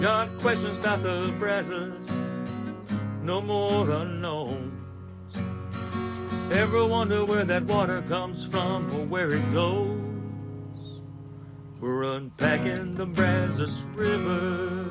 Got questions about the Brazos, no more unknowns. Ever wonder where that water comes from or where it goes? We're unpacking the Brazos River.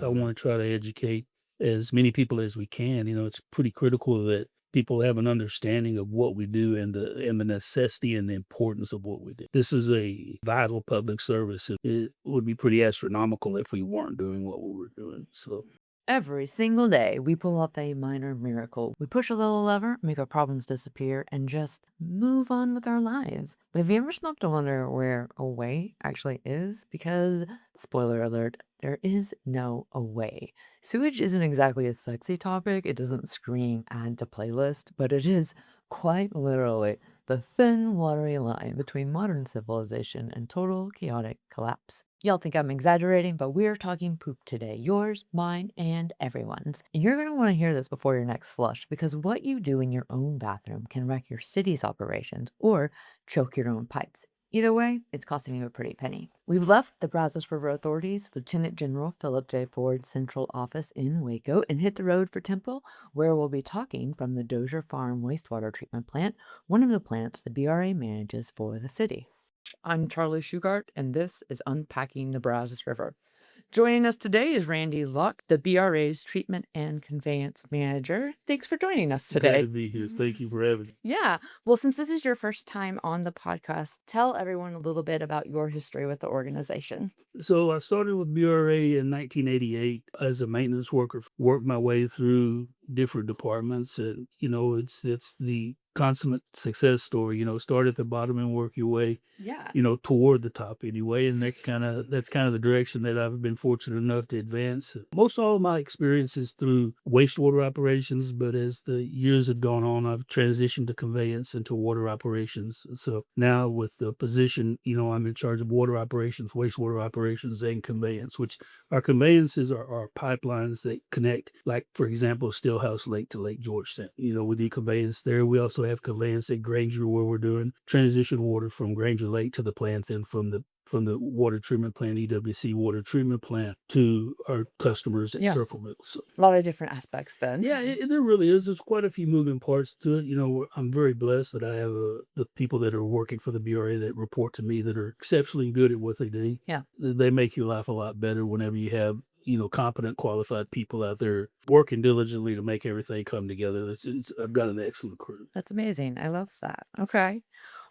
I want to try to educate as many people as we can. It's pretty critical that people have an understanding of what we do and the necessity and the importance of what we do. This is a vital public service. It would be pretty astronomical if we weren't doing what we were doing. So Every single day, we pull off a minor miracle. We push a little lever, make our problems disappear, and just move on with our lives. But have you ever stopped to wonder where away actually is? Because, spoiler alert, there is no away. Sewage isn't exactly a sexy topic. It doesn't scream add to playlist, but it is quite literally the thin, watery line between modern civilization and total chaotic collapse. Y'all think I'm exaggerating, but we're talking poop today. Yours, mine, and everyone's. And you're going to want to hear this before your next flush, because what you do in your own bathroom can wreck your city's operations or choke your own pipes. Either way, it's costing you a pretty penny. We've left the Brazos River Authority's Lieutenant General Philip J. Ford's central office in Waco and hit the road for Temple, where we'll be talking from the Dozier Farm Wastewater Treatment Plant, one of the plants the BRA manages for the city. I'm Charlie Shugart, and this is Unpacking the Brazos River. Joining us today is Randy Luck, the BRA's Treatment and Conveyance Manager. Thanks for joining us glad today. to be here. Thank you for having me. Yeah. Well, since this is your first time on the podcast, tell everyone a little bit about your history with the organization. So I started with BRA in 1988 as a maintenance worker, worked my way through different departments. And, it's the consummate success story, start at the bottom and work your way, Yeah. toward the top anyway. And that's kind of the direction that I've been fortunate enough to advance. Most all of my experience is through wastewater operations, but as the years have gone on, I've transitioned to conveyance into water operations. So now with the position, I'm in charge of water operations, wastewater operations, and conveyance, which our conveyances are pipelines that connect, like, for example, Stillhouse Lake to Lake Georgetown. With the conveyance there, we also have conveyance at Granger, where we're doing transition water from Granger Lake to the plant, then from the water treatment plant, EWC water treatment plant, to our customers at Yeah. Surfer Mills. So, A lot of different aspects then. yeah, there really is. There's quite a few moving parts to it. I'm very blessed that I have the people that are working for the BRA that report to me that are exceptionally good at what they do. Yeah. They make your life a lot better whenever you have competent, qualified people out there working diligently to make everything come together. I've got an excellent crew. That's amazing. I love that. Okay.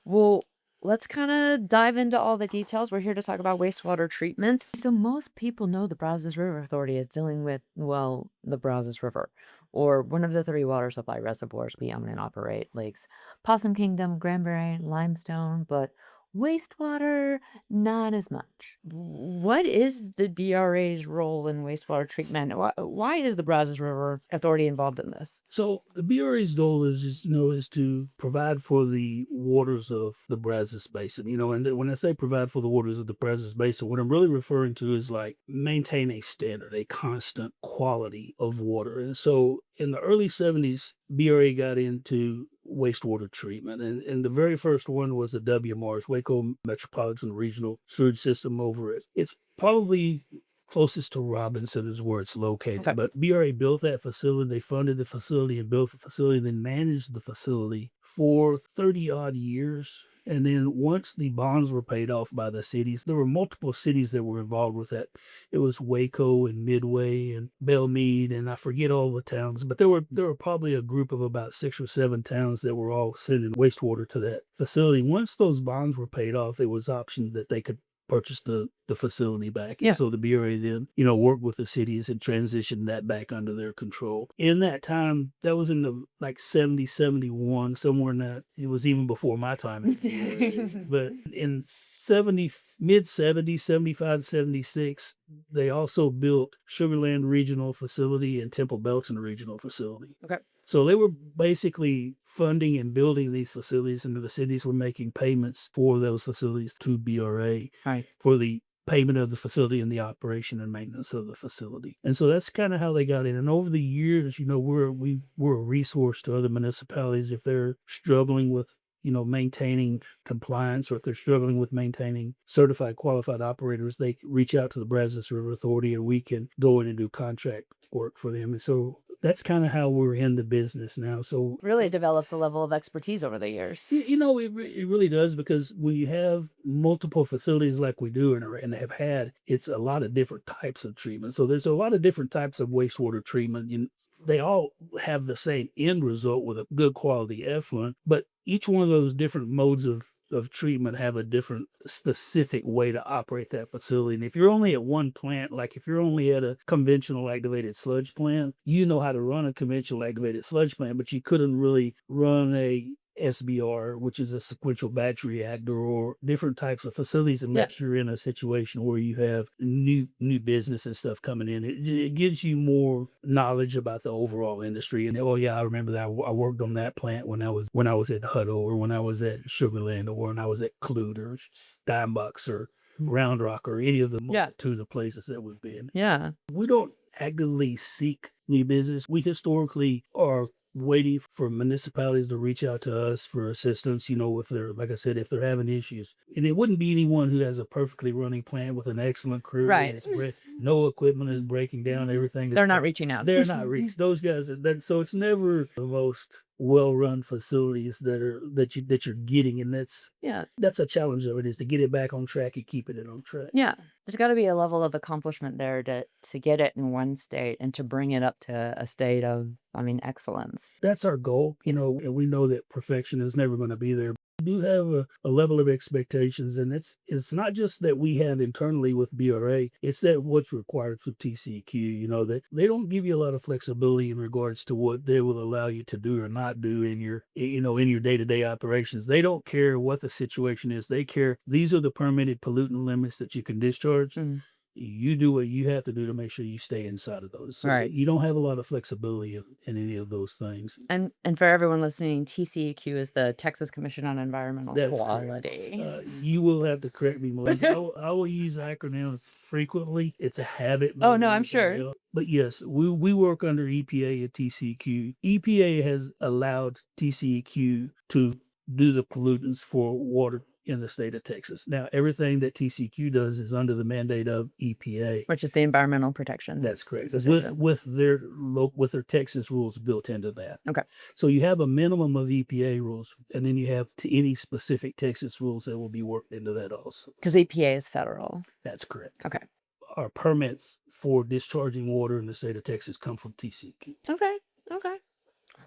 Well, let's kind of dive into all the details. We're here to talk about wastewater treatment. So most people know the Brazos River Authority is dealing with, well, the Brazos River, or one of the three water supply reservoirs we own and operate: lakes Possum Kingdom, Granbury, Limestone, but wastewater, not as much. What is the BRA's role in wastewater treatment? Why is the Brazos River Authority involved in this? So the BRA's goal is to provide for the waters of the Brazos Basin. And when I say provide for the waters of the Brazos Basin, what I'm really referring to is like maintain a standard, a constant quality of water. And so in the early 70s, BRA got into wastewater treatment. And the very first one was the WMRS, Waco Metropolitan Regional Sewage System over it. It's probably closest to Robinson is where it's located. Okay. But BRA built that facility. They funded the facility and built the facility, then managed the facility for 30 odd years. And then once the bonds were paid off by the cities, there were multiple cities that were involved with that. It was Waco and Midway and Belmead, and I forget all the towns, but there were probably a group of about 6 or 7 towns that were all sending wastewater to that facility. Once those bonds were paid off, it was option that they could purchase the facility back. Yeah. And so the BRA then, worked with the cities and transitioned that back under their control. In that time, that was in the like 70, 71, somewhere in that. It was even before my time at the BRA. But in 70, mid 70s, 75, 76, they also built Sugarland Regional Facility and Temple Belton Regional Facility. Okay. So they were basically funding and building these facilities, and the cities were making payments for those facilities to BRA Right. for the payment of the facility and the operation and maintenance of the facility. And so that's kind of how they got in. And over the years, we're a resource to other municipalities if they're struggling with maintaining compliance, or if they're struggling with maintaining certified qualified operators, they can reach out to the Brazos River Authority and we can go in and do contract work for them. And so that's kind of how we're in the business now. So Really developed a level of expertise over the years. it really does, because we have multiple facilities like we do and have had. It's a lot of different types of treatment. So there's a lot of different types of wastewater treatment. They all have the same end result with a good quality effluent, but each one of those different modes of treatment have a different specific way to operate that facility. And if you're only at one plant, like if you're only at a conventional activated sludge plant, you know how to run a conventional activated sludge plant, but you couldn't really run a SBR, which is a sequential batch reactor, or different types of facilities, unless you're in a situation where you have new business and stuff coming in. It gives you more knowledge about the overall industry. And oh yeah, I remember that I worked on that plant when I was at Hutto, or when I was at Sugarland, or when I was at Clute, or Steinbach's, or Round Rock, or any of the multitude of places that we've been. Yeah. We don't actively seek new business. We historically are waiting for municipalities to reach out to us for assistance, if they're, like I said, if they're having issues. And it wouldn't be anyone who has a perfectly running plant with an excellent crew. Right. No equipment is breaking down, everything. They're not reaching out. They're not reached. Those guys so it's never the most well-run facilities that you're getting, and that's a challenge of it, is to get it back on track and keeping it on track. Yeah. There's got to be a level of accomplishment there to get it in one state and to bring it up to a state of, excellence. That's our goal, and we know that perfection is never going to be there. We do have a level of expectations, and it's not just that we have internally with BRA, it's that what's required through TCEQ, that they don't give you a lot of flexibility in regards to what they will allow you to do or not do in your day-to-day operations. They don't care what the situation is. They care, these are the permitted pollutant limits that you can discharge. You do what you have to do to make sure you stay inside of those. So right. You don't have a lot of flexibility in any of those things. And for everyone listening, TCEQ is the Texas Commission on Environmental Quality. You will have to correct me more. I will use acronyms frequently. It's a habit. Oh, no, I'm sure. But yes, we work under EPA at TCEQ. EPA has allowed TCEQ to do the pollutants for water in the state of Texas. Now, everything that TCEQ does is under the mandate of EPA, which is the Environmental Protection. That's correct. With their Texas rules built into that. Okay. So you have a minimum of EPA rules, and then you have any specific Texas rules that will be worked into that also. Because EPA is federal. That's correct. Okay. Our permits for discharging water in the state of Texas come from TCEQ. Okay.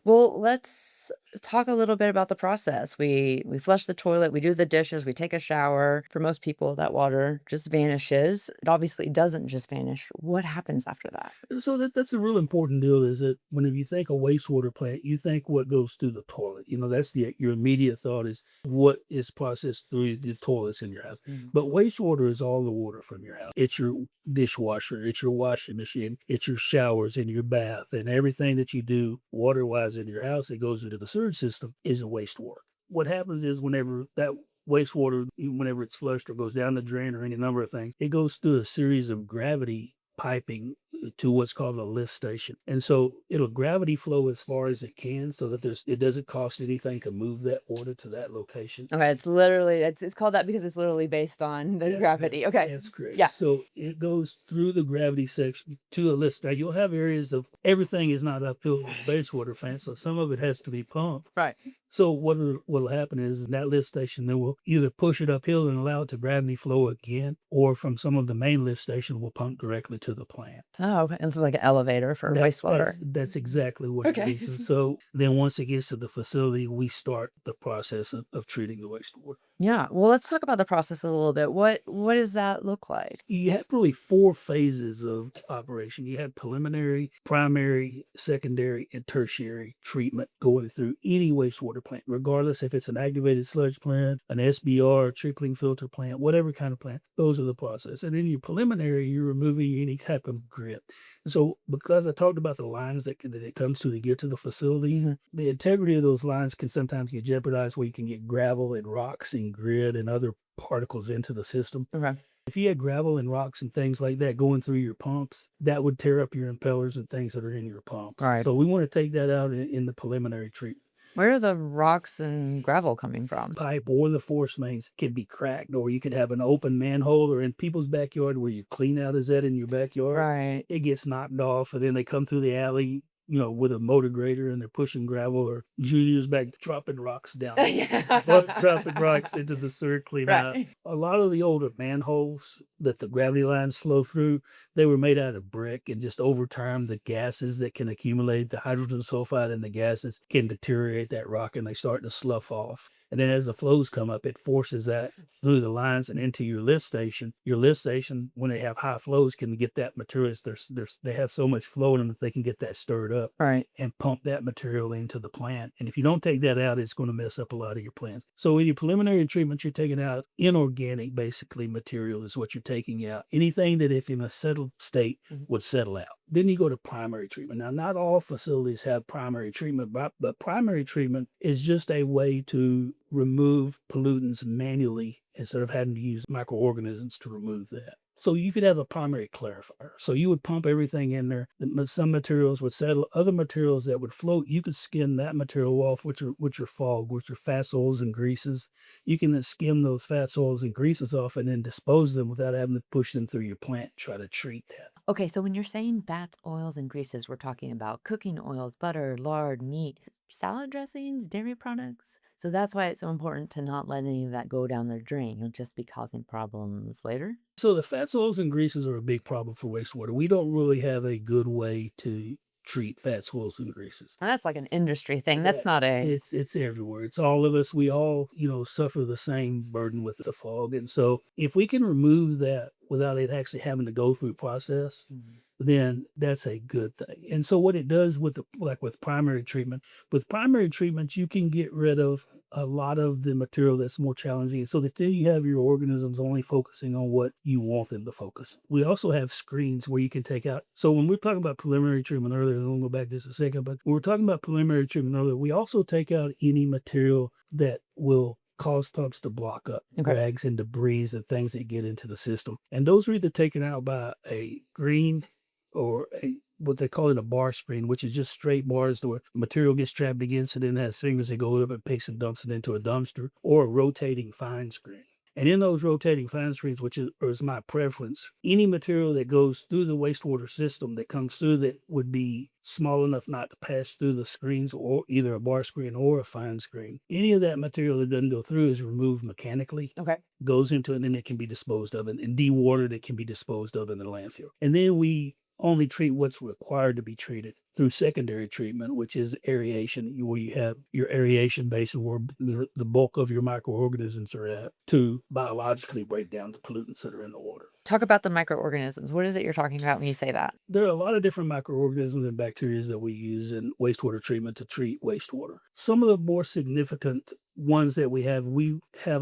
Well, let's talk a little bit about the process. We flush the toilet, we do the dishes, we take a shower. For most people, that water just vanishes. It obviously doesn't just vanish. What happens after that? So that's a real important deal, is that whenever you think a wastewater plant, you think what goes through the toilet. That's your immediate thought is what is processed through the toilets in your house. But wastewater is all the water from your house. It's your dishwasher, it's your washing machine, it's your showers and your bath, and everything that you do water-wise in your house that goes into the sewage system is a wastewater. What happens is whenever that wastewater, whenever it's flushed or goes down the drain or any number of things, it goes through a series of gravity piping to what's called a lift station. And so it'll gravity flow as far as it can so that it doesn't cost anything to move that water to that location. Okay, it's literally, it's called that because it's literally based on the gravity. Okay. That's correct. Yeah. So it goes through the gravity section to a lift. Now you'll have areas of everything is not uphill in the wastewater plant, so some of it has to be pumped. Right. So what will happen is that lift station, they will either push it uphill and allow it to gravity flow again, or from some of the main lift station will pump directly to the plant. Oh, okay. It's like an elevator for wastewater. That's exactly what it is. And so then once it gets to the facility, we start the process of treating the wastewater. Yeah. Well, let's talk about the process a little bit. What does that look like? You have really 4 phases of operation. You have preliminary, primary, secondary, and tertiary treatment going through any wastewater plant, regardless if it's an activated sludge plant, an SBR, tripling filter plant, whatever kind of plant. Those are the process. And in your preliminary, you're removing any type of grit. So because I talked about the lines that it comes to get to the facility, the integrity of those lines can sometimes get jeopardized, where you can get gravel and rocks and grit and other particles into the system. Okay. If you had gravel and rocks and things like that going through your pumps, that would tear up your impellers and things that are in your pumps. Right. So we want to take that out in the preliminary treatment. Where are the rocks and gravel coming from? Pipe or the force mains can be cracked, or you could have an open manhole, or in people's backyard where you clean out is that in your backyard, Right. it gets knocked off, and then they come through the alley, with a motor grader, and they're pushing gravel, or Junior's back dropping rocks down, dropping rocks into the sewer clean out. Right. A lot of the older manholes that the gravity lines flow through, they were made out of brick, and just over time, the gases that can accumulate, the hydrogen sulfide and the gases can deteriorate that rock, and they start to slough off. And then as the flows come up, it forces that through the lines and into your lift station. Your lift station, when they have high flows, can get that material. They have so much flow in them that they can get that stirred up Right. and pump that material into the plant. And if you don't take that out, it's going to mess up a lot of your plants. So in your preliminary treatment, you're taking out inorganic, basically, material is what you're taking out. Anything that if in a settled state would settle out. Then you go to primary treatment. Now, not all facilities have primary treatment, but primary treatment is just a way to remove pollutants manually instead of having to use microorganisms to remove that. So you could have a primary clarifier. So you would pump everything in there. Some materials would settle. Other materials that would float, you could skim that material off, which are fog, which are fats, oils, and greases. You can then skim those fats, oils, and greases off and then dispose of them without having to push them through your plant and try to treat that. Okay, so when you're saying fats, oils, and greases, we're talking about cooking oils, butter, lard, meat, salad dressings, dairy products. So that's why it's so important to not let any of that go down the drain. You'll just be causing problems later. So the fats, oils, and greases are a big problem for wastewater. We don't really have a good way to treat fats, oils, and greases. And that's like an industry thing. That's not a. It's everywhere. It's all of us. We all, suffer the same burden with the fog. And so if we can remove that without it actually having to go through a process, then that's a good thing. And so what it does with with primary treatment, you can get rid of a lot of the material that's more challenging so that then you have your organisms only focusing on what you want them to focus. We also have screens where you can take out. So when we're talking about preliminary treatment earlier, and we'll go back just a second, but when we're talking about preliminary treatment earlier, we also take out any material that will cause pumps to block up, drags and debris and things that get into the system. And those are either taken out by a green or what they call it a bar screen, which is just straight bars where material gets trapped against it and has fingers that go up and picks and dumps it into a dumpster, or a rotating fine screen. And in those rotating fine screens, which is my preference, any material that goes through the wastewater system that comes through that would be small enough not to pass through the screens, or either a bar screen or a fine screen, any of that material that doesn't go through is removed mechanically, goes into it, and then it can be disposed of, and dewatered, it can be disposed of in the landfill. And then we only treat what's required to be treated through secondary treatment, which is aeration, where you have your aeration basin where the bulk of your microorganisms are at, to biologically break down the pollutants that are in the water. Talk about the microorganisms. What is it you're talking about when you say that? There are a lot of different microorganisms and bacteria that we use in wastewater treatment to treat wastewater. Some of the more significant ones that we have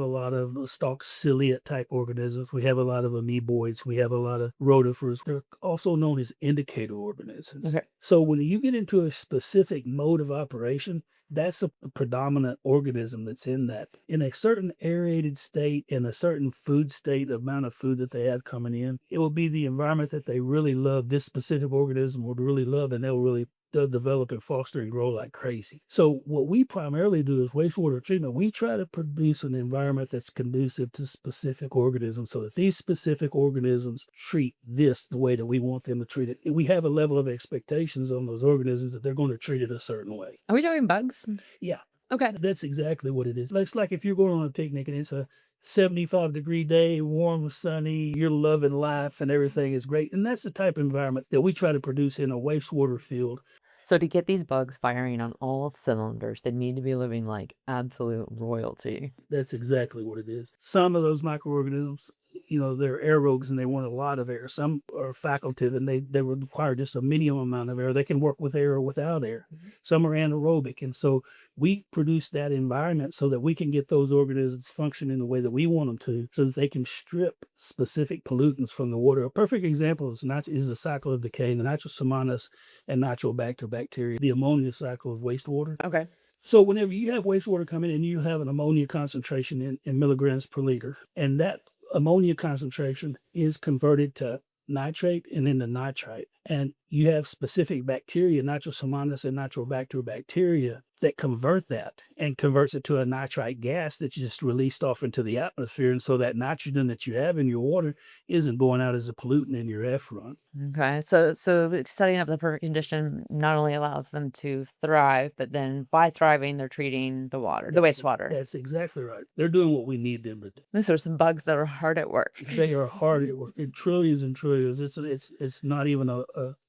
a lot of stalk ciliate type organisms. We have a lot of amoeboids. We have a lot of rotifers. They're also known as indicator organisms. So when you get into a specific mode of operation, that's a predominant organism that's in that. In a certain aerated state, in a certain food state, amount of food that they have coming in, it will be the environment that they really love. This specific organism would really love, and they'll develop and foster and grow like crazy. So what we primarily do is wastewater treatment. We try to produce an environment that's conducive to specific organisms so that these specific organisms treat this the way that we want them to treat it. We have a level of expectations on those organisms that they're going to treat it a certain way. Are we talking bugs? Yeah. Okay. That's exactly what it is. It's like if you're going on a picnic and it's a 75-degree day, warm, sunny, you're loving life and everything is great. And that's the type of environment that we try to produce in a wastewater field. So to get these bugs firing on all cylinders, they need to be living like absolute royalty. That's exactly what it is. Some of those microorganisms, they're aerobes and they want a lot of air. Some are facultative and they require just a minimum amount of air. They can work with air or without air. Some are anaerobic. And so we produce that environment so that we can get those organisms functioning the way that we want them to, so that they can strip specific pollutants from the water. A perfect example is the cycle of decay, the nitrosomonas and nitrobacter bacteria, the ammonia cycle of wastewater. Okay. So whenever you have wastewater coming in, you have an ammonia concentration in milligrams per liter, and that ammonia concentration is converted to nitrate and then to nitrite. And you have specific bacteria, nitrosomonas and nitrobacter bacteria, that convert that and converts it to a nitrite gas that's just released off into the atmosphere. And so that nitrogen that you have in your water isn't going out as a pollutant in your effluent. Okay. So it's setting up the perfect condition not only allows them to thrive, but then by thriving, they're treating the water, the wastewater. That's exactly right. They're doing what we need them to do. These are some bugs that are hard at work. They are hard at work in trillions and trillions. It's not even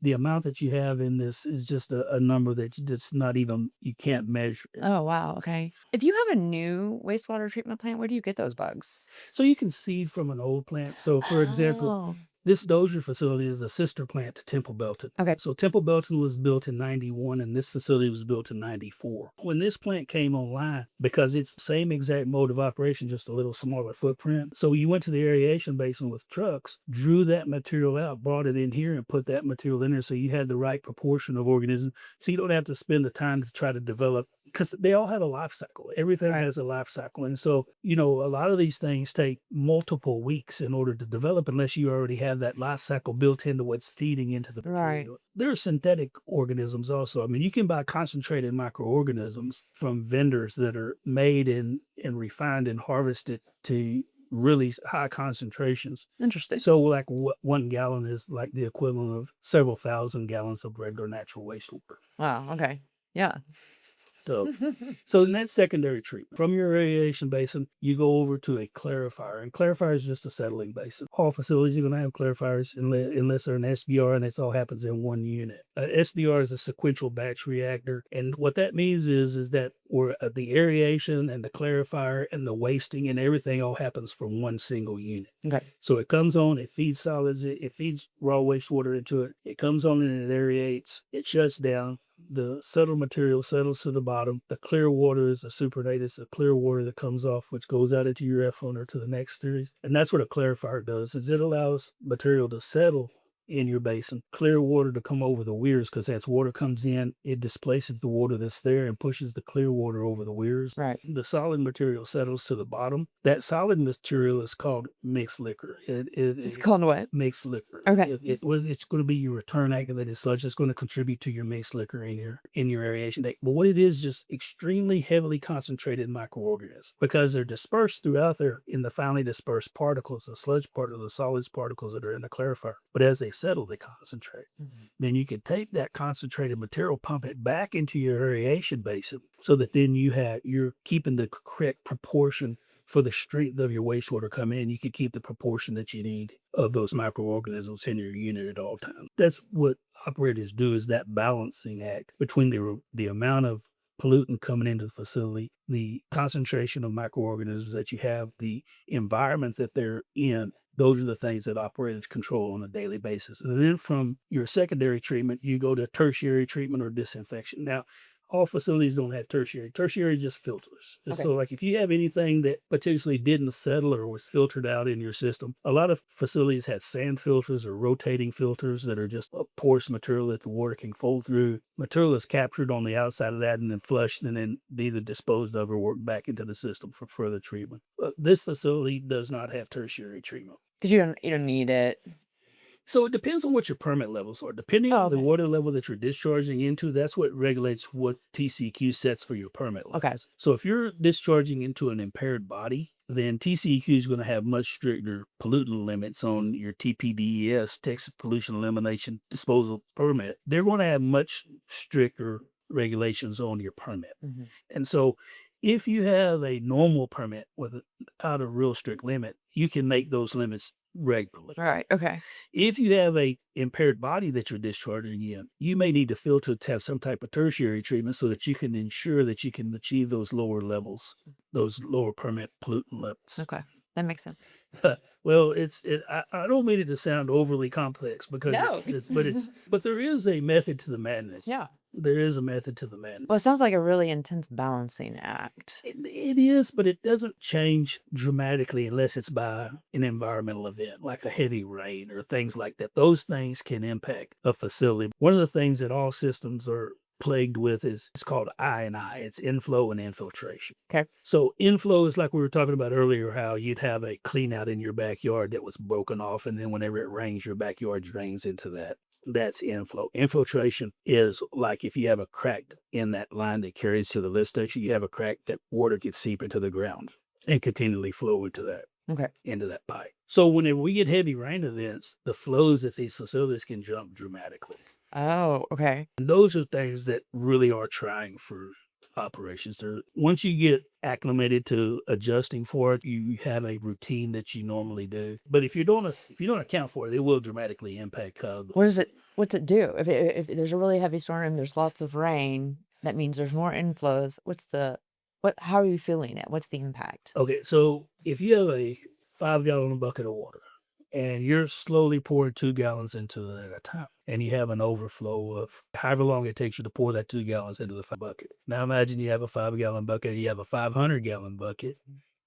the amount that you have in this is just a number that's not even, you can't measure it. Oh, wow. Okay. If you have a new wastewater treatment plant, where do you get those bugs? So you can seed from an old plant. So for example, Oh, this Dozier facility is a sister plant to Temple Belton. okay. So Temple Belton was built in 91 and this facility was built in 94. When this plant came online, because it's the same exact mode of operation, just a little smaller footprint. So you went to the aeration basin with trucks, drew that material out, brought it in here and put that material in there so you had the right proportion of organisms. So you don't have to spend the time to try to develop, because they all have a life cycle. Everything Right. has a life cycle. And so, a lot of these things take multiple weeks in order to develop unless you already have that life cycle built into what's feeding into the Right. material. There are synthetic organisms also. I mean, you can buy concentrated microorganisms from vendors that are made and refined and harvested to really high concentrations. Interesting. So like 1 gallon is like the equivalent of several thousand gallons of regular natural wastewater. Wow. Okay. Yeah. So, so in that secondary treatment, from your aeration basin, you go over to a clarifier, and clarifier is just a settling basin. All facilities are going to have clarifiers unless they're an SBR, and this all happens in one unit. SBR is a sequential batch reactor, and what that means is that where the aeration and the clarifier and the wasting and everything all happens from one single unit. Okay. So it comes on, it feeds solids, it feeds raw wastewater into it. It comes on and it aerates, it shuts down. The settled material settles to the bottom. The clear water is the supernatant. It's the clear water that comes off, which goes out into your effluent or to the next series. And that's what a clarifier does, is it allows material to settle in your basin, clear water to come over the weirs, because as water comes in, it displaces the water that's there and pushes the clear water over the weirs. Right. The solid material settles to the bottom. That solid material is called mixed liquor. It's called what? Mixed liquor. Okay. It's going to be your return activate as such. It's going to contribute to your mixed liquor in your aeration tank. But what it is just extremely heavily concentrated microorganisms, because they're dispersed throughout there in the finely dispersed particles, the sludge particles, the solids particles that are in the clarifier. But as they settle, they concentrate. Mhm. Then you can take that concentrated material, pump it back into your aeration basin, so that then you're keeping the correct proportion for the strength of your wastewater coming in. You can keep the proportion that you need of those microorganisms in your unit at all times. That's what operators do, is that balancing act between the amount of pollutant coming into the facility, the concentration of microorganisms that you have, the environment that they're in. Those are the things that operators control on a daily basis. And then from your secondary treatment, you go to tertiary treatment or disinfection. Now, all facilities don't have tertiary. Tertiary is just filters. And Okay. so like if you have anything that potentially didn't settle or was filtered out in your system, a lot of facilities have sand filters or rotating filters that are just a porous material that the water can fold through. Material is captured on the outside of that and then flushed and then either disposed of or worked back into the system for further treatment. But this facility does not have tertiary treatment. Because you don't need it. So it depends on what your permit levels are. Depending Oh, on the okay. water level that you're discharging into, that's what regulates what TCEQ sets for your permit levels. Okay. So if you're discharging into an impaired body, then TCEQ is going to have much stricter pollutant limits on your TPDES, Texas Pollution Elimination Disposal Permit. They're going to have much stricter regulations on your permit. Mhm. And so if you have a normal permit without a real strict limit, you can make those limits regularly. Right. Okay. If you have a impaired body that you're discharging in, you may need to filter to have some type of tertiary treatment so that you can ensure that you can achieve those lower levels, those lower permit pollutant levels. Okay. That makes sense. Well, I don't mean it to sound overly complex because No. but there is a method to the madness. Yeah. There is a method to the madness. Well, it sounds like a really intense balancing act. It is, but it doesn't change dramatically unless it's by an environmental event, like a heavy rain or things like that. Those things can impact a facility. One of the things that all systems are plagued with is it's called I&I. It's inflow and infiltration. Okay. So inflow is like we were talking about earlier, how you'd have a clean out in your backyard that was broken off, and then whenever it rains, your backyard drains into that. That's inflow. Infiltration is like if you have a crack in that line that carries to the lift station, you have a crack that water gets seep into the ground and continually flow Okay. into that pipe. So whenever we get heavy rain events, the flows at these facilities can jump dramatically. Oh, okay. And those are things that really are trying for operations. Once you get acclimated to adjusting for it, you have a routine that you normally do. But if you don't account for it, it will dramatically impact What's it do? If there's a really heavy storm, there's lots of rain, that means there's more inflows. How are you feeling it? What's the impact? Okay, so if you have a 5-gallon bucket of water and you're slowly pouring 2 gallons into it at a time, and you have an overflow of however long it takes you to pour that 2 gallons into the bucket. Now imagine you have a 5-gallon bucket, you have a 500-gallon bucket,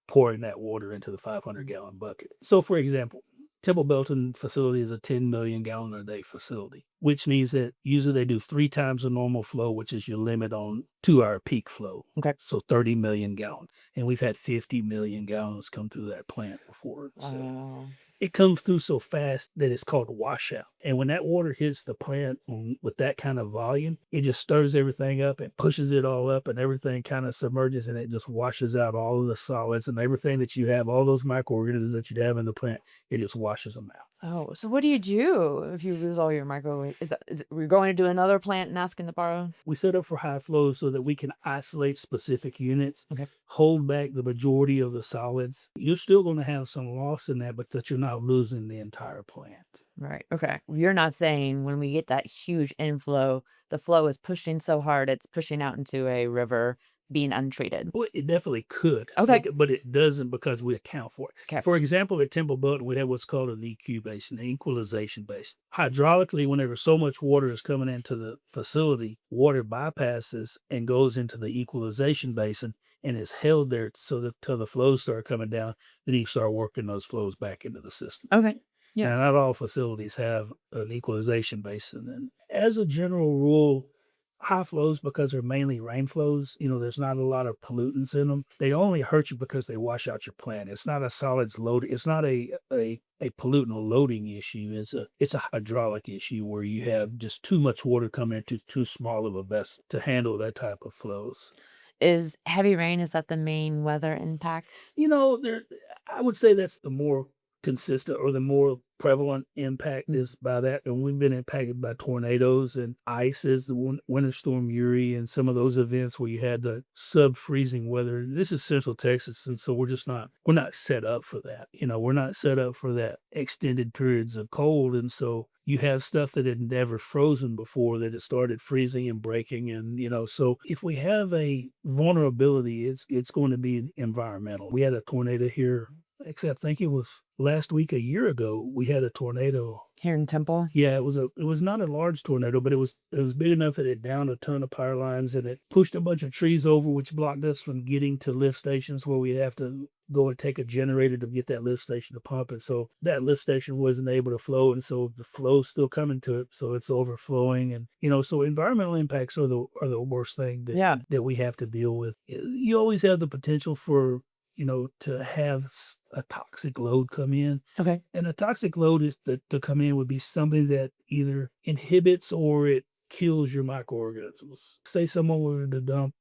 pouring that water into the 500-gallon bucket. So, for example, Temple Belton facility is a 10 million gallon a day facility, which means that usually they do 3 times the normal flow, which is your limit on 2-hour peak flow. Okay. So 30 million gallons. And we've had 50 million gallons come through that plant before. So Wow. it comes through so fast that it's called a washout. And when that water hits the plant with that kind of volume, it just stirs everything up and pushes it all up, and everything kind of submerges, and it just washes out all of the solids and everything that you have, all those microorganisms that you'd have in the plant, it just washes them out. Oh, so what do you do if you lose all your microwave? We're going to do another plant and asking to borrow? We set up for high flows so that we can isolate specific units, Okay. hold back the majority of the solids. You're still going to have some loss in that, but that you're not losing the entire plant. Right. Okay. You're not saying when we get that huge inflow, the flow is pushing so hard it's pushing out into a river being untreated. Well, it definitely could. Okay. But it doesn't because we account for it. Okay. For example, at Temple Belton, we have what's called an EQ basin, an equalization basin. Hydraulically, whenever so much water is coming into the facility, water bypasses and goes into the equalization basin and is held there so that till the flows start coming down, then you start working those flows back into the system. Okay. Yeah. Now, not all facilities have an equalization basin. And as a general rule, high flows, because they're mainly rain flows, there's not a lot of pollutants in them. They only hurt you because they wash out your plant. It's not a solids load. It's not a pollutant loading issue. It's a hydraulic issue where you have just too much water coming into too small of a vessel to handle that type of flows. Is heavy rain, is that the main weather impacts? I would say that's the more consistent or the more prevalent impact is by that. And we've been impacted by tornadoes and ice as the Winter Storm Uri and some of those events where you had the sub-freezing weather. This is Central Texas, and so we're not set up for that. We're not set up for that extended periods of cold. And so you have stuff that had never frozen before that it started freezing and breaking. And, so if we have a vulnerability, it's going to be environmental. We had a tornado here, except I think it was last week, a year ago, we had a tornado. Here in Temple? Yeah, it was not a large tornado, but it was big enough that it downed a ton of power lines and it pushed a bunch of trees over, which blocked us from getting to lift stations where we'd have to go and take a generator to get that lift station to pump. And so that lift station wasn't able to flow. And so the flow's still coming to it. So it's overflowing. And, so environmental impacts are the worst thing that we have to deal with. You always have the potential for to have a toxic load come in. Okay. And a toxic load to come in would be something that either inhibits or it kills your microorganisms. Say someone were to dump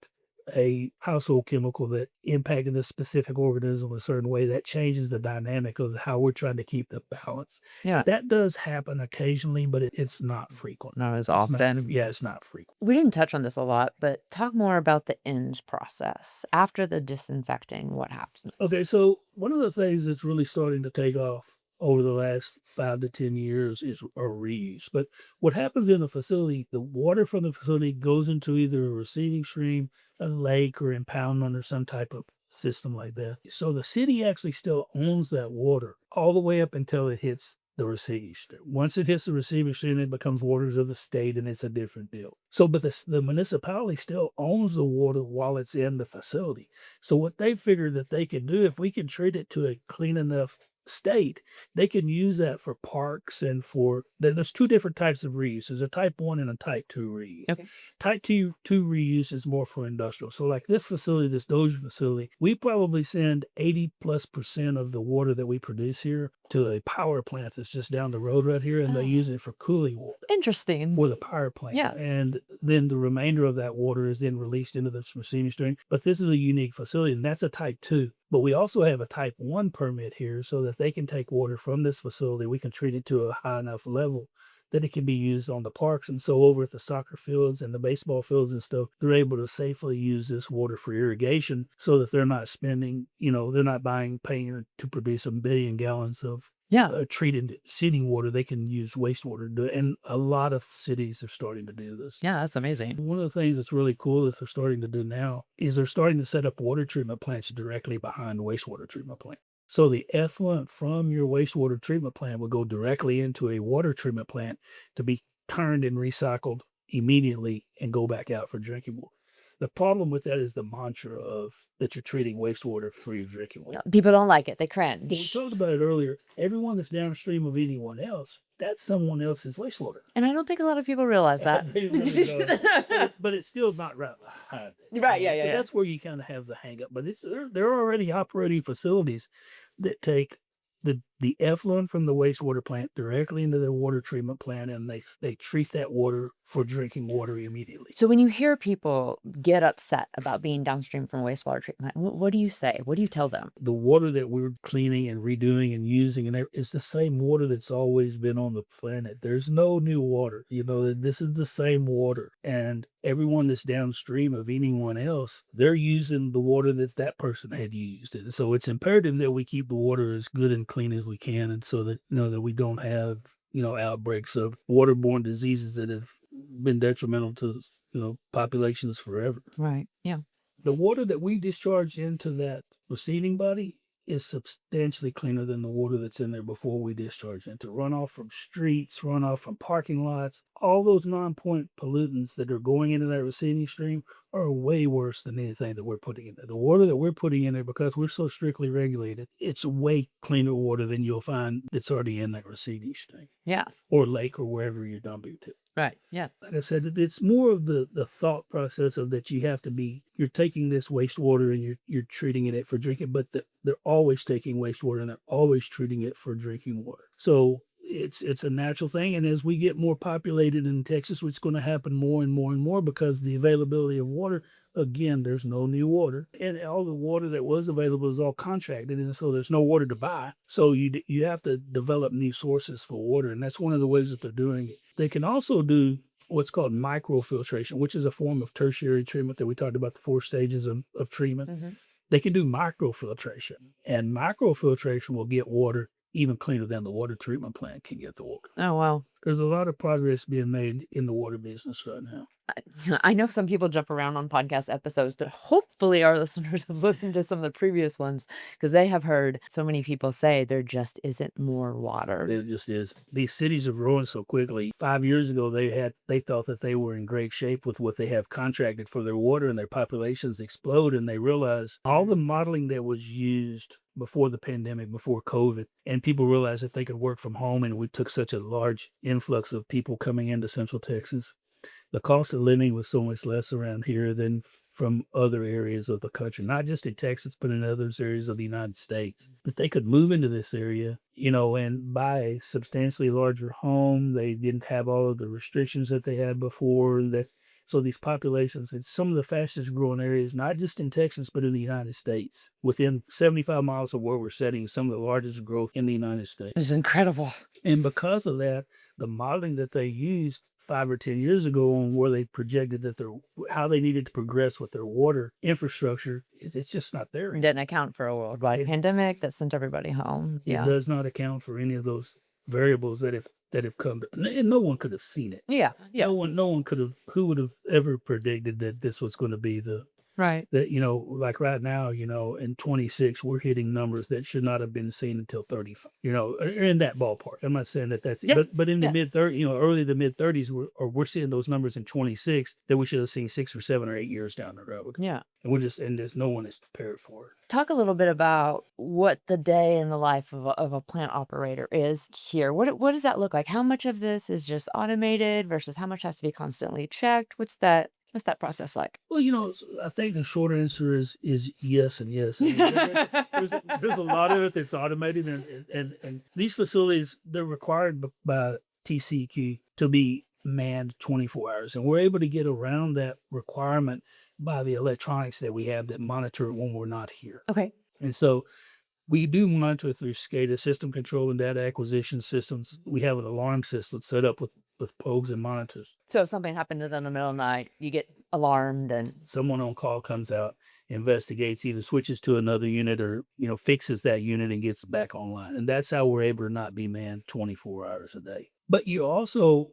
a household chemical that impacted a specific organism a certain way, that changes the dynamic of how we're trying to keep the balance. Yeah. That does happen occasionally, but it's not frequent. Not as It's not- often. it's not frequent. We didn't touch on this a lot, but talk more about the end process. After the disinfecting, what happens? Okay, so one of the things that's really starting to take off over the last 5 to 10 years is a reuse. But what happens in the facility, the water from the facility goes into either a receiving stream, a lake, or impoundment, or some type of system like that. So the city actually still owns that water all the way up until it hits the receiving stream. Once it hits the receiving stream, it becomes waters of the state, and it's a different deal. So, but the municipality still owns the water while it's in the facility. So what they figured that they can do, if we can treat it to a clean enough state, they can use that for parks and for there's two different types of reuse. There's a type 1 and a type 2 reuse. Okay. Type 2 reuse is more for industrial. So like this facility, this Dozier facility, we probably send 80+% of the water that we produce here to a power plant that's just down the road right here, and they use it for cooling water Interesting. for the power plant. Yeah. And then the remainder of that water is then released into the receiving stream. But this is a unique facility, and that's a type 2. But we also have a type 1 permit here so that they can take water from this facility. We can treat it to a high enough level that it can be used on the parks. And so over at the soccer fields and the baseball fields and stuff, they're able to safely use this water for irrigation so that they're not spending, they're not paying to produce 1 billion gallons of Yeah. treated seeding water. They can use wastewater to do it. And a lot of cities are starting to do this. Yeah, that's amazing. One of the things that's really cool that they're starting to do now is they're starting to set up water treatment plants directly behind the wastewater treatment plant. So the effluent from your wastewater treatment plant will go directly into a water treatment plant to be turned and recycled immediately and go back out for drinking water. The problem with that is the mantra of that you're treating wastewater for your drinking water. People don't like it. They But we cringe. talked about it earlier. Everyone that's downstream of anyone else, that's someone else's wastewater. And I don't think a lot of people realize that. They really don't. But it's still not right behind it. Right, yeah, So yeah, yeah. that's where you kind of have the hang up. But there are already operating facilities that take the effluent from the wastewater plant directly into their water treatment plant, and they treat that water for drinking water immediately. So when you hear people get upset about being downstream from a wastewater treatment, what do you say? What do you tell them? The water that we're cleaning and redoing and using, and it's the same water that's always been on the planet. There's no new water. This is the same water. And everyone that's downstream of anyone else, they're using the water that person had used. And so it's imperative that we keep the water as good and clean as we can, and so that that we don't have outbreaks of waterborne diseases that have been detrimental to populations forever. Right. Yeah. The water that we discharge into that receiving body is substantially cleaner than the water that's in there before we discharge into runoff from streets, runoff from parking lots. All those non-point pollutants that are going into that receiving stream are way worse than anything that we're putting in there. The water that we're putting in there, because we're so strictly regulated, it's way cleaner water than you'll find that's already in that receiving stream Yeah. or lake or wherever you're dumping to. Right. Yeah. Like I said, it's more of the thought process of that you're taking this wastewater and you're treating it for drinking, but they're always taking wastewater and they're always treating it for drinking water. So it's a natural thing. And as we get more populated in Texas, it's going to happen more and more and more because the availability of water, again, there's no new water. And all the water that was available is all contracted. And so there's no water to buy. So you have to develop new sources for water. And that's one of the ways that they're doing it. They can also do what's called microfiltration, which is a form of tertiary treatment that we talked about, the 4 stages of treatment. Mm-hmm. They can do microfiltration. And microfiltration will get water even cleaner than the water treatment plant can get the water. Oh, wow. There's a lot of progress being made in the water business right now. I know some people jump around on podcast episodes, but hopefully our listeners have listened to some of the previous ones because they have heard so many people say there just isn't more water. It just is. These cities are growing so quickly. 5 years ago, they thought that they were in great shape with what they have contracted for their water, and their populations explode, and they realized all the modeling that was used before the pandemic, before COVID, and people realized that they could work from home, and we took such a large influx of people coming into Central Texas. The cost of living was so much less around here than from other areas of the country, not just in Texas, but in other areas of the United States. That they could move into this area, and buy a substantially larger home. They didn't have all of the restrictions that they had before. So these populations, it's some of the fastest growing areas, not just in Texas, but in the United States. Within 75 miles of where we're setting, some of the largest growth in the United States. It's incredible. And because of that, the modeling that they used 5 or 10 years ago on where they projected that how they needed to progress with their water infrastructure, it's just not there. Didn't account for a worldwide pandemic that sent everybody home. It Yeah. does not account for any of those variables that have come to, and no one could have seen it. Yeah. Yeah. No one who would have ever predicted that this was going to be the Right. That, like right now, in 26, we're hitting numbers that should not have been seen until 35, or in that ballpark. I'm not saying that that's it, Yeah. but in the Yeah. mid 30s, early the mid 30s, we're seeing those numbers in 26 that we should have seen 6 or 7 or 8 years down the road. Yeah. And there's no one is prepared for it. Talk a little bit about what the day in the life of a plant operator is here. What does that look like? How much of this is just automated versus how much has to be constantly checked? What's that process like? Well, I think the short answer is yes and yes. I mean, there's a lot of it that's automated, and these facilities, they're required by TCQ to be manned 24 hours, and we're able to get around that requirement by the electronics that we have that monitor it when we're not here. Okay. And so we do monitor through SCADA, system control and data acquisition systems. We have an alarm system set up with probes and monitors. So if something happened to them in the middle of the night, you get alarmed and Someone on call comes out, investigates, either switches to another unit or, fixes that unit and gets back online. And that's how we're able to not be manned 24 hours a day. But you also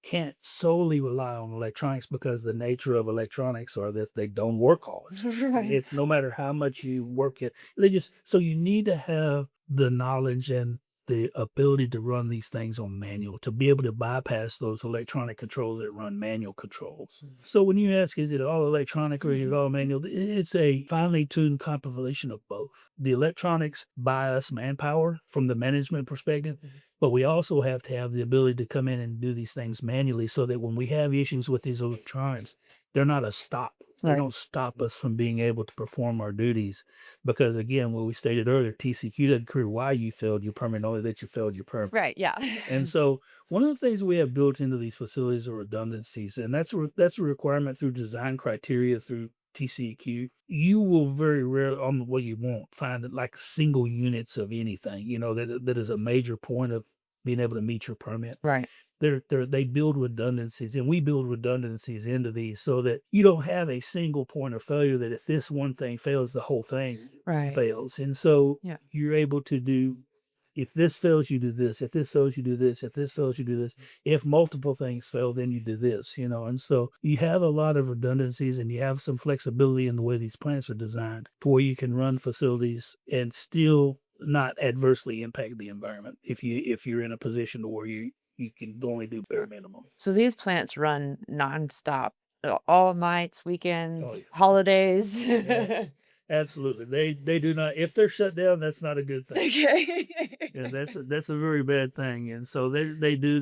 can't solely rely on electronics because the nature of electronics are that they don't work all the time. right. It's no matter how much you work it, so you need to have the knowledge and the ability to run these things on manual, to be able to bypass those electronic controls that run manual controls. So when you ask, is it all electronic or is it all manual? It's a finely tuned compilation of both. The electronics buy us manpower from the management perspective, but we also have to have the ability to come in and do these things manually so that when we have issues with these electronics, they're not a stop. They Right. don't stop us from being able to perform our duties. Because again, what we stated earlier, TCQ doesn't care why you failed your permit, only that you failed your permit. Right. Yeah. And so one of the things we have built into these facilities are redundancies, and that's a requirement through design criteria through TCQ. You will very rarely, on what you won't find it like single units of anything, that is a major point of being able to meet your permit. right. They build redundancies, and we build redundancies into these so that you don't have a single point of failure, that if this one thing fails, the whole thing Right. fails. And so Yeah. you're able to do, if this fails, you do this. If this fails, you do this. If this fails, you do this. If multiple things fail, then you do this, And so you have a lot of redundancies and you have some flexibility in the way these plants are designed to where you can run facilities and still not adversely impact the environment if you're in a position to where you can only do bare minimum. So these plants run nonstop, all nights, weekends, Oh, yeah. holidays. Yes, absolutely. They do not. If they're shut down, that's not a good thing. okay. Yeah, that's a very bad thing. And so they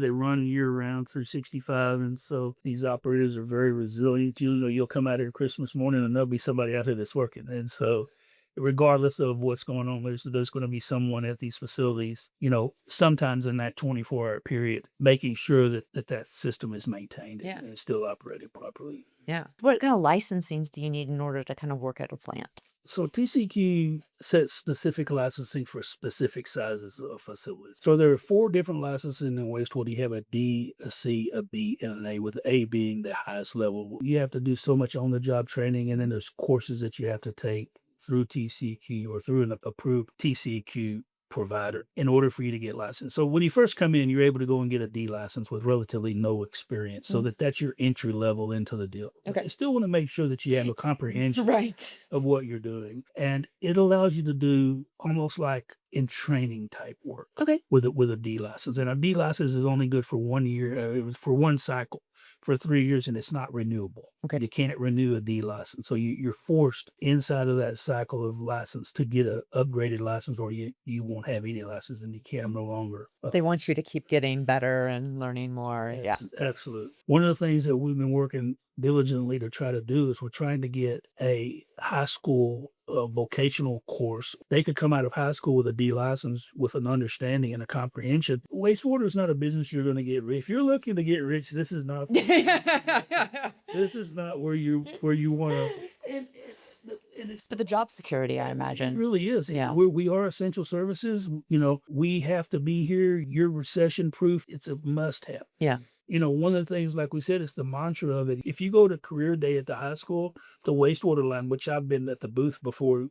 run year round through 65. And so these operators are very resilient. You'll come out here Christmas morning and there'll be somebody out here that's working. And so regardless of what's going on, there's going to be someone at these facilities, sometimes in that 24-hour period, making sure that system is maintained Yeah. and is still operated properly. Yeah. What kind of licensings do you need in order to kind of work at a plant? So TCQ sets specific licensing for specific sizes of facilities. So there are 4 different licensing in wastewater. You have a D, a C, a B, and an A, with A being the highest level. You have to do so much on-the-job training, and then there's courses that you have to take through TCQ or through an approved TCQ provider in order for you to get licensed. So when you first come in, you're able to go and get a D license with relatively no experience, so that's your entry level into the deal. Okay. You still want to make sure that you have a comprehension Right. of what you're doing, and it allows you to do almost like in training type work. Okay. With a D license, and a D license is only good for 1 year, for one cycle, for 3 years, and it's not renewable. Okay. You can't renew a D license, so you're forced inside of that cycle of license to get a upgraded license, or you won't have any license and you can no longer. They want you to keep getting better and learning more. Yeah. Absolutely. One of the things that we've been working diligently to try to do is we're trying to get a high school vocational course. They could come out of high school with a D license with an understanding and a comprehension. Wastewater is not a business you're going to get rich. If you're looking to get rich, this is not. This is not where you want to. And it's For the job security, I It imagine. really is. Yeah. We are essential services. We have to be here. You're recession proof. It's a must have. Yeah. One of the things, like we said, it's the mantra of it. If you go to career day at the high school, the wastewater line, which I've been at the booth before,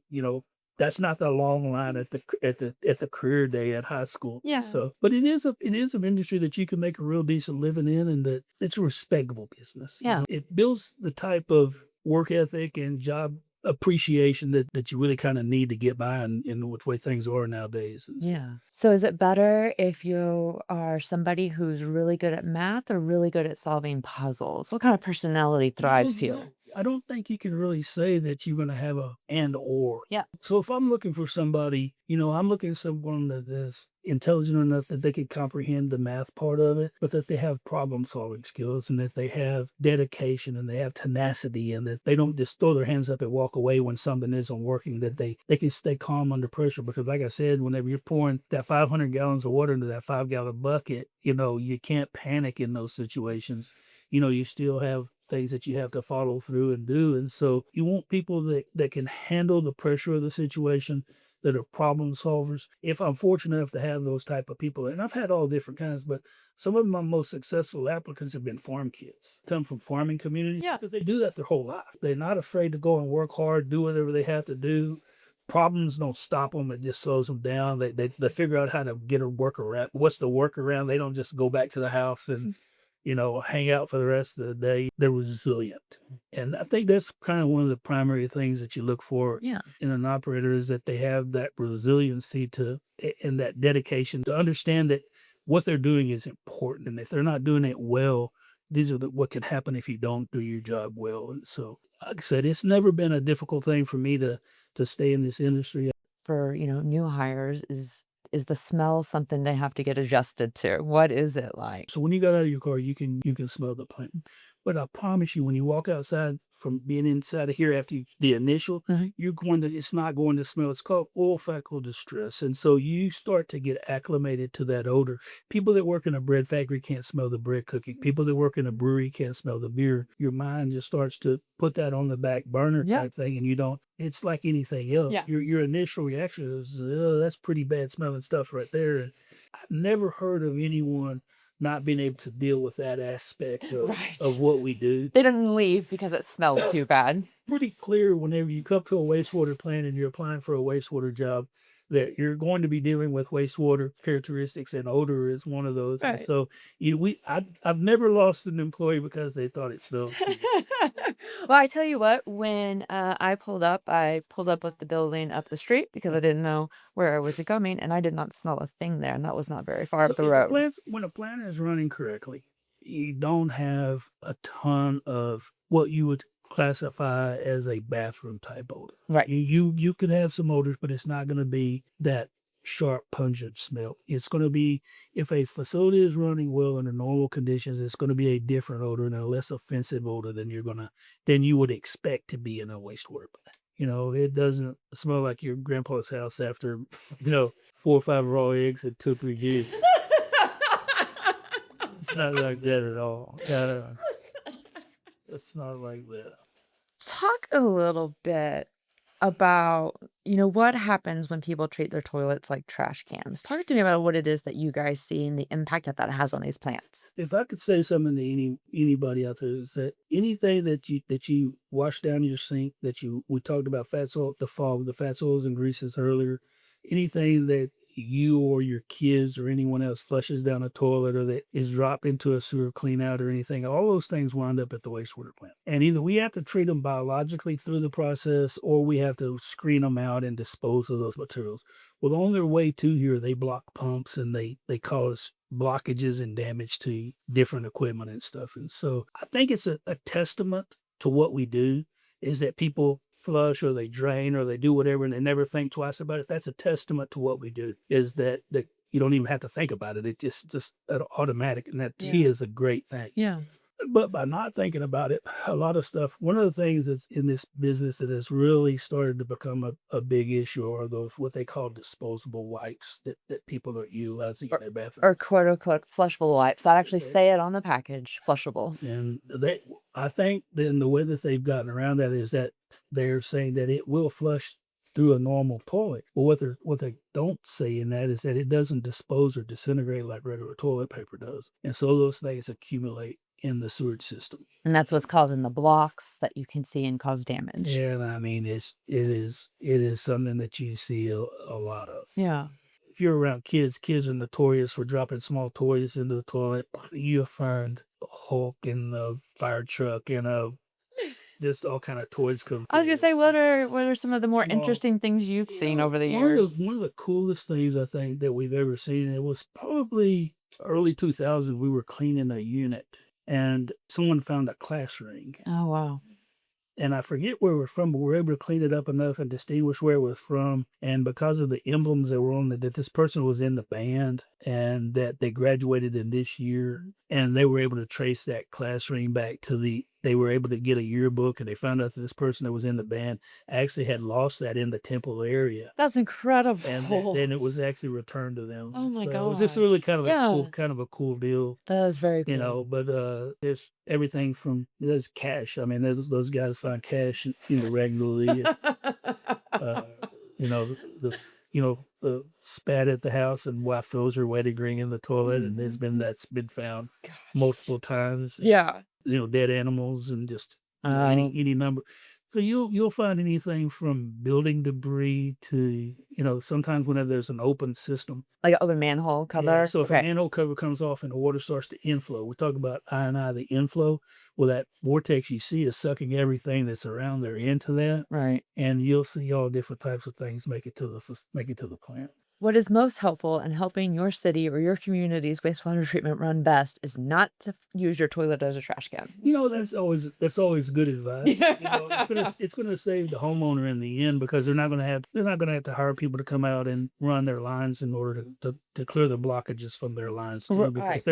that's not the long line at the career day at high school. Yeah. So, but it is an industry that you can make a real decent living in, and that it's a respectable business. Yeah. It builds the type of work ethic and job appreciation that you really kind of need to get by in which way things are nowadays. Yeah. So is it better if you are somebody who's really good at math or really good at solving puzzles? What kind of personality thrives here? I don't think you can really say that you're going to have a and or. Yeah. So if I'm looking for somebody, I'm looking for someone that is intelligent enough that they can comprehend the math part of it, but that they have problem solving skills and that they have dedication and they have tenacity and that they don't just throw their hands up and walk away when something isn't working, that they can stay calm under pressure. Because like I said, whenever you're pouring that 500 gallons of water into that 5-gallon bucket, you can't panic in those situations. You still have things that you have to follow through and do. And so you want people that can handle the pressure of the situation, that are problem solvers. If I'm fortunate enough to have those type of people, and I've had all different kinds, but some of my most successful applicants have been farm kids, come from farming communities, Yeah. because they do that their whole life. They're not afraid to go and work hard, do whatever they have to do. Problems don't stop them; it just slows them down. They figure out how to get a workaround. What's the workaround? They don't just go back to the house and hang out for the rest of the day. They're resilient. And I think that's kind of one of the primary things that you look for Yeah. in an operator, is that they have that resiliency and that dedication to understand that what they're doing is important. And if they're not doing it well, these are what can happen if you don't do your job well. And so, like I said, it's never been a difficult thing for me to stay in this industry. For, new hires, is the smell something they have to get adjusted to? What is it like? So when you got out of your car, you can smell the plant. But I promise you, when you walk outside from being inside of here after the initial, Mhm. it's not going to smell. It's called olfactory distress. And so you start to get acclimated to that odor. People that work in a bread factory can't smell the bread cooking. People that work in a brewery can't smell the beer. Your mind just starts to put that on the back burner Yeah. type thing. And you don't, it's like anything else. Yeah. Your initial reaction is, oh, that's pretty bad smelling stuff right there. And I've never heard of anyone not being able to deal with that aspect of Right. what we do. They didn't leave because it smelled too bad. Pretty clear whenever you come to a wastewater plant and you're applying for a wastewater job that you're going to be dealing with wastewater characteristics, and odor is one of those. And Right. so I've never lost an employee because they thought it smelled too bad. Well, I tell you what, when I pulled up with the building up the street because I didn't know where I was going, and I did not smell a thing there, and that was not very far up the road. When a plant is running correctly, you don't have a ton of what you would classify as a bathroom type odor. Right. You could have some odors, but it's not going to be that sharp, pungent smell. It's going to be, if a facility is running well under normal conditions, it's going to be a different odor and a less offensive odor than you would expect to be in a wastewater plant. It doesn't smell like your grandpa's house after 4 or 5 raw eggs and 2 or 3 juice. It's not like that at all. It's not like that. Talk a little bit about, what happens when people treat their toilets like trash cans. Talk to me about what it is that you guys see and the impact that has on these plants. If I could say something to anybody out there, is that anything that you wash down your sink, we talked about the fats, oils, and greases earlier, anything that you or your kids or anyone else flushes down a toilet or that is dropped into a sewer clean out or anything, all those things wind up at the wastewater plant. And either we have to treat them biologically through the process, or we have to screen them out and dispose of those materials. Well, on their way to here, they block pumps and they cause blockages and damage to different equipment and stuff. And so I think it's a testament to what we do, is that people flush or they drain or they do whatever and they never think twice about it. That's a testament to what we do, is that you don't even have to think about it. It's just automatic. And that to me is a great thing. Yeah. But by not thinking about it, a lot of stuff, one of the things that's in this business that has really started to become a big issue are those what they call disposable wipes that people are utilizing in their bathroom. Or quote unquote flushable wipes. That actually Okay. say it on the package, flushable. And I think then the way that they've gotten around that is that they're saying that it will flush through a normal toilet. Well, what they don't say in that is that it doesn't dispose or disintegrate like regular toilet paper does. And so those things accumulate in the sewage system. And that's what's causing the blocks that you can see and cause damage. And I mean, it is something that you see a lot of. Yeah. If you're around kids are notorious for dropping small toys into the toilet. You'll find a Hulk and a fire truck and a Just all kind of toys come I was through gonna say, this. what are some of the more Small, interesting things you've seen over the one years? one of the coolest things I think that we've ever seen. It was probably early 2000s. We were cleaning a unit, and someone found a class ring. Oh wow. And I forget where we're from, but we were able to clean it up enough and distinguish where it was from. And because of the emblems that were on it, that this person was in the band and that they graduated in this year, and they were able to trace that class ring back to they were able to get a yearbook, and they found out that this person that was in the band actually had lost that in the temple area. That's And incredible. then it was actually returned to them. Oh my So it was just really gosh. Yeah. kind of a cool deal. That is very You cool. know, but there's everything from there's cash. I mean, those guys find cash, regularly. Uh, you know the the spat at the house, and wife throws her wedding ring in the toilet, and that's been found multiple times. Yeah. Dead animals and just Oh. any number. So you'll find anything from building debris to sometimes whenever there's an open system. Like an open manhole Yeah, cover? so if a Okay. manhole cover comes off and the water starts to inflow, we talk about I, the inflow. Well, that vortex you see is sucking everything that's around there into that, Right. and you'll see all different types of things make it to the plant. What is most helpful in helping your city or your community's wastewater treatment run best is not to use your toilet as a trash can. That's always good advice. It's gonna save the homeowner in the end, because they're not gonna have to hire people to come out and run their lines in order to clear the blockages from their lines too, because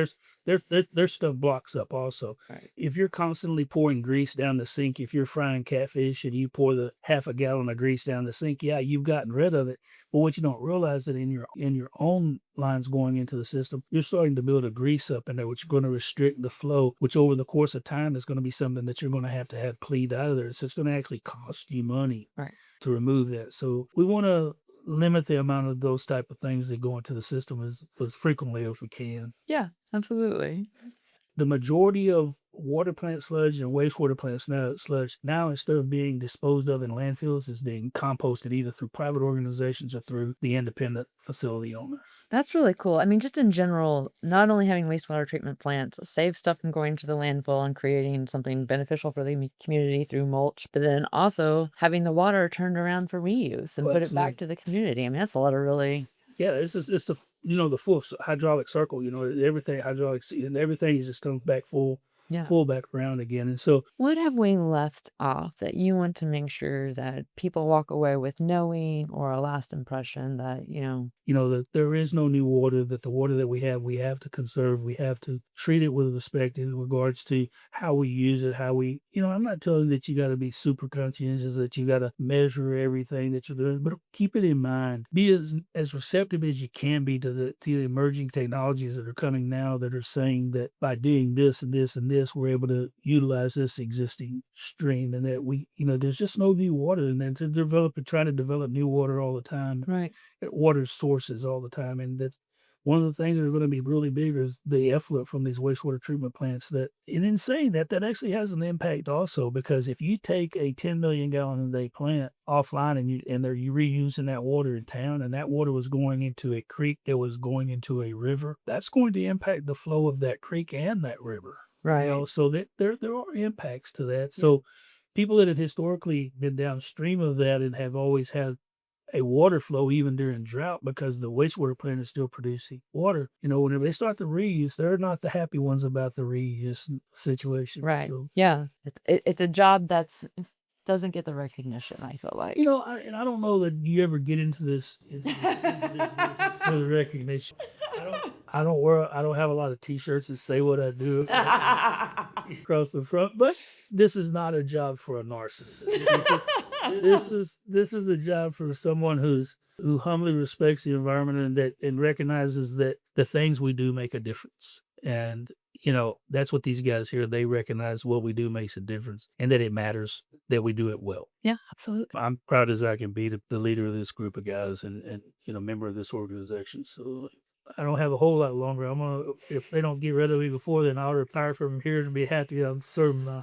there's stuff blocks up also. Right. If you're constantly pouring grease down the sink, if you're frying catfish and you pour the half a gallon of grease down the sink, yeah, you've gotten rid of it. But what you don't realize that in your own lines going into the system, you're starting to build a grease up in there, which is going to restrict the flow, which over the course of time is going to be something that you're going to have cleaned out of there. So it's going to actually cost you money Right. to remove that. So we want to limit the amount of those type of things that go into the system as frequently as we can. Yeah, absolutely. The majority of water plant sludge and wastewater plant sludge now, instead of being disposed of in landfills, is being composted either through private organizations or through the independent facility owner. That's really cool. I mean, just in general, not only having wastewater treatment plants save stuff from going to the landfill and creating something beneficial for the community through mulch, but then also having the water turned around for reuse and Oh, put it back absolutely. to the community. I mean, that's a lot of really. Yeah, it's the the full hydraulic circle. Everything hydraulic, and everything is just comes back Yeah. full back around again. And so What have we left off that you want to make sure that people walk away with knowing or a last impression that, that there is no new water, that the water that we have to conserve. We have to treat it with respect in regards to how we use it, how we, I'm not telling you that you got to be super conscientious, that you got to measure everything that you're doing, but keep it in mind. Be as receptive as you can be to the emerging technologies that are coming now, that are saying that by doing this and this and this, we're able to utilize this existing stream, and that we, there's just no new water, and then try to develop new water all the time. right. Water sources all the time, and that one of the things that are going to be really big is the effluent from these wastewater treatment plants. And in saying that actually has an impact also, because if you take a 10 million gallon a day plant offline and you're reusing that water in town, and that water was going into a creek that was going into a river, that's going to impact the flow of that creek and that river. Right. So that there are impacts to that. So people that have historically been downstream of that and have always had a water flow even during drought, because the wastewater plant is still producing water. Whenever they start to reuse, they're not the happy ones about the reuse situation. Right. So, Yeah. It's a job that's doesn't get the recognition, I feel like. I don't know that you ever get into this business for the recognition. I don't have a lot of T-shirts that say what I do across the front, but this is not a job for a narcissist. This is a job for someone who humbly respects the environment, and recognizes that the things we do make a difference. And that's what these guys here, they recognize what we do makes a difference, and that it matters that we do it well. Yeah, absolutely. I'm proud as I can be the leader of this group of guys, and member of this organization. So I don't have a whole lot longer. If they don't get rid of me before then, I'll retire from here and be happy I'm serving my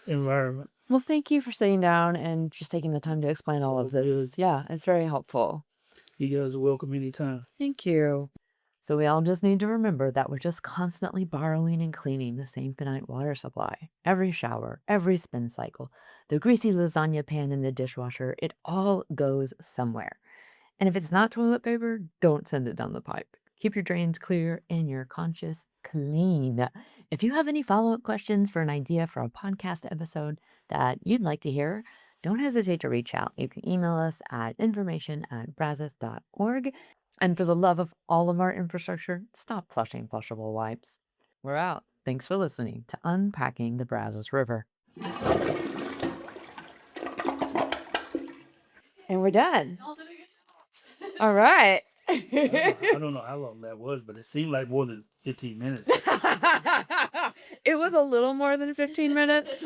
environment. Well, thank you for sitting down and just taking the time to explain all of So this. good. Yeah, it's very helpful. You guys are welcome anytime. Thank you. So we all just need to remember that we're just constantly borrowing and cleaning the same finite water supply. Every shower, every spin cycle, the greasy lasagna pan in the dishwasher, it all goes somewhere. And if it's not toilet paper, don't send it down the pipe. Keep your drains clear and your conscience clean. If you have any follow-up questions for an idea for a podcast episode that you'd like to hear, don't hesitate to reach out. You can email us at information@brazos.org. And for the love of all of our infrastructure, stop flushing flushable wipes. We're out. Thanks for listening to Unpacking the Brazos River. And we're done. All right. I don't know how long that was, but it seemed like more than 15 minutes. It was a little more than 15 minutes.